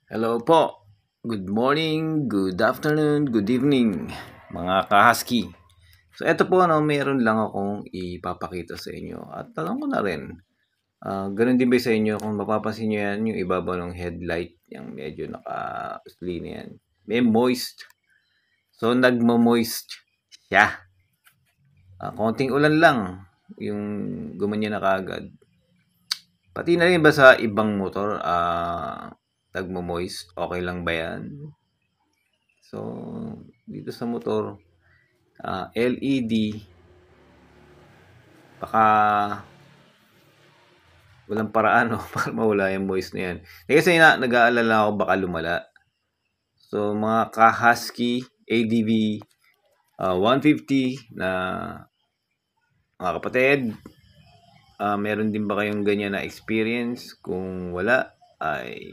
Hello po. Good morning, good afternoon, good evening, mga ka-husky. So, eto po, meron lang akong ipapakita sa inyo. At tanong ko na rin, ganun din ba sa inyo kung mapapansin nyo yan, yung ibabaw ng headlight, yung medyo naka-usli na yan. May moist. So, nagmo-moist siya. Konting ulan lang, yung gumanya na kagad. Pati na rin ba sa ibang motor, nagmo-moist? Okay lang ba yan? So, dito sa motor, LED, baka walang paraan no, para mawala yung moist na yan. Kasi nag-aalala ako baka lumala. So, mga ka-husky, ADV 150 na mga kapatid, meron din ba kayong ganyan na experience? Kung wala, ay